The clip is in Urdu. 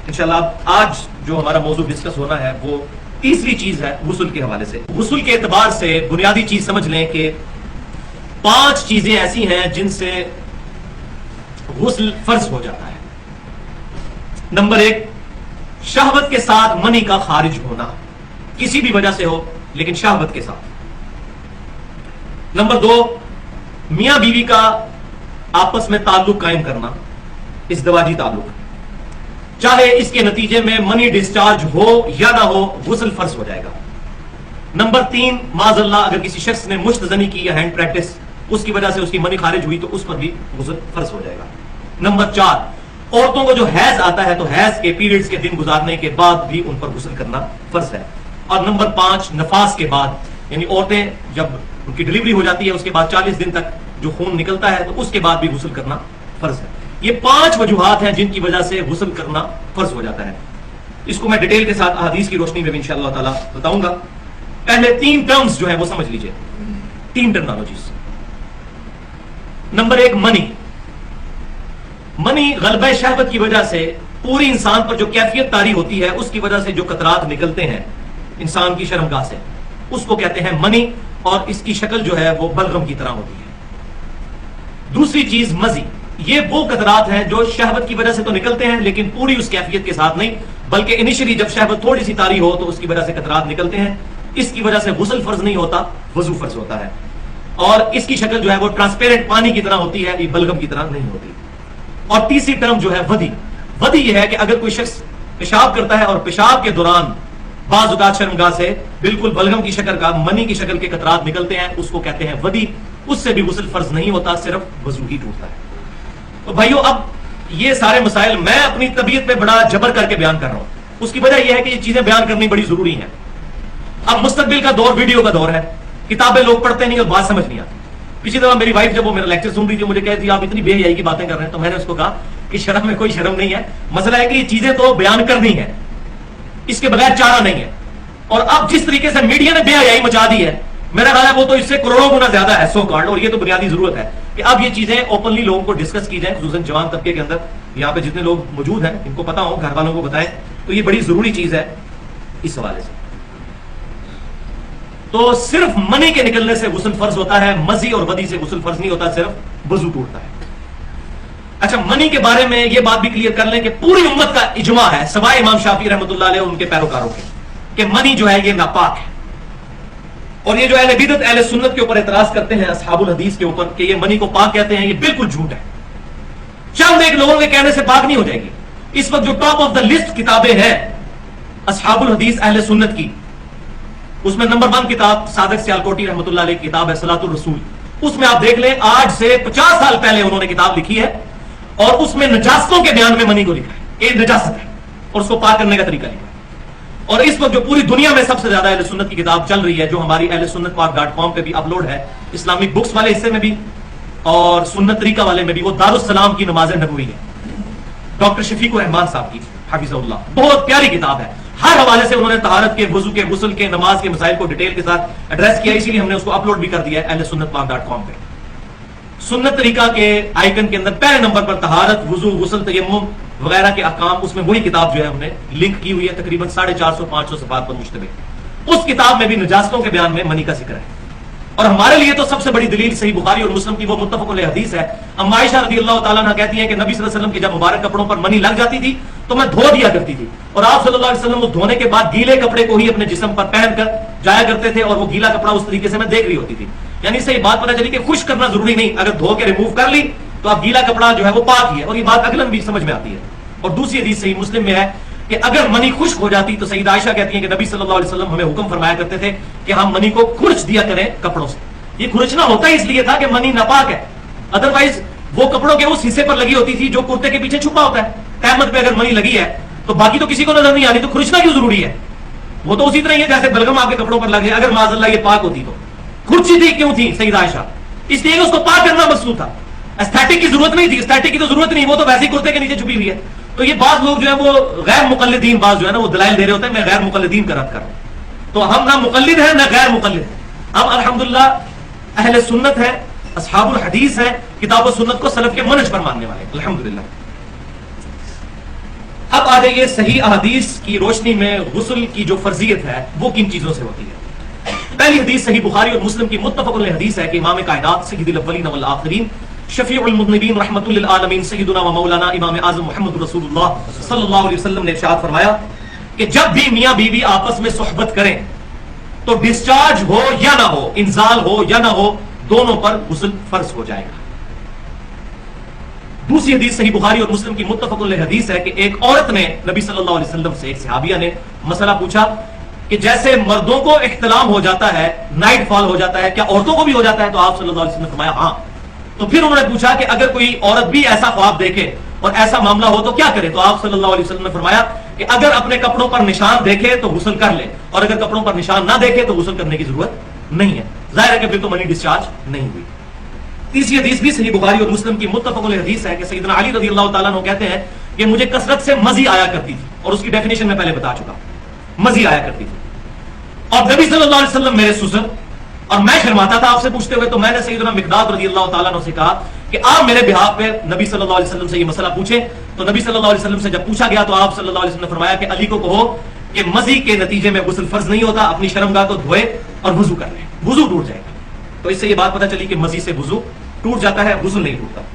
انشاءاللہ آج جو ہمارا موضوع ڈسکس ہونا ہے وہ تیسری چیز ہے غسل کے حوالے سے. غسل کے اعتبار سے بنیادی چیز سمجھ لیں کہ 5 چیزیں ایسی ہیں جن سے غسل فرض ہو جاتا ہے. نمبر 1، شہوت کے ساتھ منی کا خارج ہونا، کسی بھی وجہ سے ہو لیکن شہوت کے ساتھ. نمبر 2، میاں بیوی کا آپس میں تعلق قائم کرنا، ازدواجی تعلق، چاہے اس کے نتیجے میں منی ڈسچارج ہو یا نہ ہو غسل فرض ہو جائے گا. نمبر 3، معاذ اللہ اگر کسی شخص نے مشت زنی کی یا ہینڈ پریکٹس، اس کی وجہ سے اس کی منی خارج ہوئی تو اس پر بھی غسل فرض ہو جائے گا. نمبر 4، عورتوں کو جو حیض آتا ہے تو حیض کے پیریڈز کے دن گزارنے کے بعد بھی ان پر غسل کرنا فرض ہے. اور نمبر 5، نفاس کے بعد، یعنی عورتیں جب ان کی ڈلیوری ہو جاتی ہے اس کے بعد 40 دن تک جو خون نکلتا ہے تو اس کے بعد بھی غسل کرنا فرض ہے. یہ 5 وجوہات ہیں جن کی وجہ سے غسل کرنا فرض ہو جاتا ہے. اس کو میں ڈیٹیل کے ساتھ احادیث کی روشنی میں بھی انشاءاللہ تعالی بتاؤں گا. پہلے 3 ٹرمز جو ہیں وہ سمجھ لیجئے، 3 ٹرمنالوجیز. نمبر 1، منی غلبہ شہوت کی وجہ سے پوری انسان پر جو کیفیت طاری ہوتی ہے اس کی وجہ سے جو قطرات نکلتے ہیں انسان کی شرمگاہ سے، اس کو کہتے ہیں منی، اور اس کی شکل جو ہے وہ بلغم کی طرح ہوتی ہے. دوسری چیز مزی، یہ وہ قطرات ہیں جو شہوت کی وجہ سے تو نکلتے ہیں لیکن پوری اس کیفیت کے ساتھ نہیں، بلکہ انیشلی جب شہوت تھوڑی سی طاری ہو تو اس کی وجہ سے قطرات نکلتے ہیں. اس کی وجہ سے غسل فرض نہیں ہوتا، وضو فرض ہوتا ہے. اور اس کی شکل جو ہے وہ ٹرانسپیرنٹ پانی کی طرح ہوتی ہے، یہ بلغم کی طرح نہیں ہوتی. اور تیسری ٹرم جو ہے ودی. ودی یہ ہے کہ اگر کوئی شخص پیشاب کرتا ہے اور پیشاب کے دوران بعض اوقات شرمگاہ سے بالکل بلغم کی شکل کا، منی کی شکل کے قطرات نکلتے ہیں، اس کو کہتے ہیں ودی. اس سے بھی غسل فرض نہیں ہوتا، صرف وضو ہی ٹوٹتا ہے. تو بھائیو، اب یہ سارے مسائل میں اپنی طبیعت پہ بڑا جبر کر کے بیان کر رہا ہوں. اس کی وجہ یہ ہے کہ یہ چیزیں بیان کرنی بڑی ضروری ہیں. اب مستقبل کا دور ویڈیو کا دور ہے، کتابیں لوگ پڑھتے نہیں اور بات سمجھ نہیں آتی. پچھلی دفعہ میری وائف جب وہ میرا لیکچر سن رہی تھی مجھے کہتی آپ اتنی بے حیائی کی باتیں کر رہے ہیں، تو میں نے اس کو کہا کہ شرم میں کوئی شرم نہیں ہے. مسئلہ ہے کہ یہ چیزیں تو بیان کرنی ہے، اس کے بغیر چارہ نہیں ہے. اور اب جس طریقے سے میڈیا نے بے حیائی مچا دی ہے، میرا خیال ہے وہ تو اس سے کروڑوں گنا زیادہ ہے سو کارڈ. اور یہ تو بنیادی ضرورت ہے کہ اب یہ چیزیں اوپنلی لوگوں کو ڈسکس کی جائیں، خصوصاً جوان طبقے کے اندر. یہاں پہ جتنے لوگ موجود ہیں ان کو پتا ہو، گھر والوں کو بتائیں. تو یہ بڑی ضروری چیز ہے اس حوالے سے. تو صرف منی کے نکلنے سے غسل فرض ہوتا ہے، مزی اور ودی سے غسل فرض نہیں ہوتا، صرف وضو ٹوٹتا ہے. اچھا، منی کے بارے میں یہ بات بھی کلیئر کر لیں کہ پوری امت کا اجماع ہے سوائے امام شافعی رحمۃ اللہ علیہ اور ان کے پیروکاروں کے، کہ منی جو ہے یہ ناپاک ہے. اور یہ جو اہل بدعت اہل سنت کے اوپر اعتراض کرتے ہیں اصحاب الحدیث کے اوپر کہ یہ منی کو پاک کہتے ہیں، یہ بالکل جھوٹ ہے. چند ایک لوگوں کے کہنے سے پاک نہیں ہو جائے گی. اس وقت جو ٹاپ آف دا لسٹ کتابیں ہیں اصحاب الحدیث اہل سنت کی، اس میں نمبر 1 کتاب صادق سیالکوٹی رحمۃ اللہ علیہ کی کتاب ہے صلاۃ الرسول. اس میں آپ دیکھ لیں آج سے 50 سال پہلے انہوں نے کتاب لکھی ہے اور اس میں نجاستوں کے بیان میں منی کو لکھا ہے، یہ نجاست ہے اور اس کو پاک کرنے کا طریقہ لکھا ہے. اور اس وقت جو پوری دنیا میں سب سے زیادہ اہل سنت کی کتاب چل رہی ہے، جو ہماری اہل سنت پاک.com پہ بھی اپلوڈ ہے، اسلامک بکس والے حصے میں بھی اور سنت طریقہ والے میں بھی، وہ دارالسلام کی نماز نبوی ہے، ڈاکٹر شفیق الرحمان صاحب کی، حفظہ اللہ. بہت پیاری کتاب ہے. ہر حوالے سے انہوں نے طہارت کے، وضو کے، غسل کے، نماز کے مسائل کو ڈیٹیل کے ساتھ ایڈریس کیا، اسی لیے ہم نے اس کو اپلوڈ بھی کر دیا ہے اہل سنت پاک.com پہ. سنت طریقہ کے آئیکن کے اندر پہلے نمبر پر طہارت، وضو، غسل، تیمم وغیرہ کے احکام، اس میں وہی کتاب جو ہے ہم نے لنک کی ہوئی ہے، تقریباً 450-500 صفحات پر مشتمل. اس کتاب میں بھی نجاستوں کے بیان میں منی کا ذکر ہے. اور ہمارے لیے تو سب سے بڑی دلیل صحیح بخاری اور مسلم کی وہ متفق علیہ حدیث ہے. ام عائشہ رضی اللہ تعالیٰ عنہ کہتی ہیں کہ نبی صلی اللہ علیہ وسلم کے جب مبارک کپڑوں پر منی لگ جاتی تھی تو میں دھو دیا کرتی تھی، اور آپ صلی اللہ علیہ وسلم اس دھونے کے بعد گیلے کپڑے کو ہی اپنے جسم پر پہن کر جایا کرتے تھے، اور وہ گیلا کپڑا اس طریقے سے میں دیکھ رہی ہوتی تھی. یعنی اس سے یہ بات پتہ چلی کہ خشک کرنا ضروری نہیں، اگر دھو کے ریموو کر لی تو اب گیلا کپڑا جو ہے وہ پاک ہی ہے. اور یہ بات عقلاً بھی سمجھ میں آتی ہے. اور دوسری حدیث صحیح مسلم میں ہے کہ اگر منی خشک ہو جاتی تو سیدہ عائشہ کہتی ہیں کہ نبی صلی اللہ علیہ وسلم ہمیں حکم فرمایا کرتے تھے کہ ہم منی کو کھرچ دیا کریں کپڑوں سے. یہ کھرچنا ہوتا ہی اس لیے تھا کہ منی ناپاک ہے، ادروائز وہ کپڑوں کے اس حصے پر لگی ہوتی تھی جو کرتے کے پیچھے چھپا ہوتا ہے. قیامت پہ اگر منی لگی ہے تو باقی تو کسی کو نظر نہیں آنی، تو کھرچنا کیوں ضروری ہے؟ وہ تو اسی طرح ہی ہے جیسے بلغم آپ کے کپڑوں پر لگے. اگر معاذ اللہ یہ پاک ہوتی تو کھرچی تھی کیوں تھی سیدہ عائشہ؟ اس لیے اس کو پاک کرنا مقصود تھا. ایستھیٹک کی ضرورت نہیں تھی، ایستھیٹک کی تو ضرورت نہیں، وہ تو ویسے ہی کرتے کے نیچے چھپی ہوئی ہے. تو یہ بعض لوگ جو ہے وہ غیر مقلدین، بعض جو ہے نا وہ دلائل دے رہے ہوتے ہیں، میں غیر مقلدین کا رد کر رہا ہوں. تو ہم نہ مقلد ہیں نہ غیر مقلد ہیں، ہم الحمدللہ اہل سنت ہیں، اصحاب الحدیث ہیں، کتاب و سنت کو سلف کے منہج پر ماننے والے الحمدللہ. اب آگے یہ صحیح احادیث کی روشنی میں غسل کی جو فرضیت ہے وہ کن چیزوں سے ہوتی ہے؟ پہلی حدیث صحیح بخاری اور مسلم کی متفق علیہ حدیث ہے کہ امام کائنات سید الاولین والآخرین شفیع المذنبین رحمۃ للعالمین سیدنا و مولانا امام اعظم محمد رسول اللہ صلی اللہ علیہ وسلم نے ارشاد فرمایا کہ جب بھی میاں بیوی آپس میں صحبت کریں تو ڈسچارج ہو یا نہ ہو، انزال ہو یا نہ ہو، دونوں پر غسل فرض ہو جائے گا۔ دوسری حدیث صحیح بخاری اور مسلم کی متفق علیہ حدیث ہے کہ ایک عورت نے نبی صلی اللہ علیہ وسلم سے، ایک صحابیہ نے مسئلہ پوچھا کہ جیسے مردوں کو احتلام ہو جاتا ہے، نائٹ فال ہو جاتا ہے، کیا عورتوں کو بھی ہو جاتا ہے؟ تو آپ صلی اللہ علیہ وسلم نے فرمایا ہاں۔ تو پھر انہوں نے پوچھا کہ اگر کوئی عورت بھی ایسا خواب دیکھے اور ایسا معاملہ ہو تو کیا کرے؟ تو آپ صلی اللہ علیہ وسلم نے فرمایا کہ اگر اپنے کپڑوں پر نشان دیکھے تو غسل کر لے، اور اگر کپڑوں پر نشان نہ دیکھے تو غسل کرنے کی ضرورت نہیں ہے۔ ظاہر ہے کہ پھر تو منی ڈسچارج نہیں ہوئی۔ تیسری حدیث بھی صحیح بخاری اور مسلم کی متفق علیہ حدیث ہے کہ سیدنا علی رضی اللہ تعالیٰ عنہ کہتے ہیں کہ مجھے کثرت سے مزی آیا کرتی تھی، اور اس کی ڈیفینیشن میں پہلے بتا چکا، مزی آیا کرتی تھی، اور نبی صلی اللہ علیہ وسلم میرے سسر، اور میں شرماتا تھا آپ سے پوچھتے ہوئے، تو میں نے سیدنا مقداد رضی اللہ تعالیٰ عنہ سے کہا کہ آپ میرے بہاف پہ نبی صلی اللہ علیہ وسلم سے یہ مسئلہ پوچھیں۔ تو نبی صلی اللہ علیہ وسلم سے جب پوچھا گیا تو آپ صلی اللہ علیہ وسلم نے فرمایا کہ علی کو کہو کہ مزی کے نتیجے میں غسل فرض نہیں ہوتا، اپنی شرمگاہ کو دھوئے اور وضو کر لیں، وضو ٹوٹ جائے گا۔ تو اس سے یہ بات پتہ چلی کہ مزی سے وضو ٹوٹ جاتا ہے، غسل نہیں ٹوٹتا۔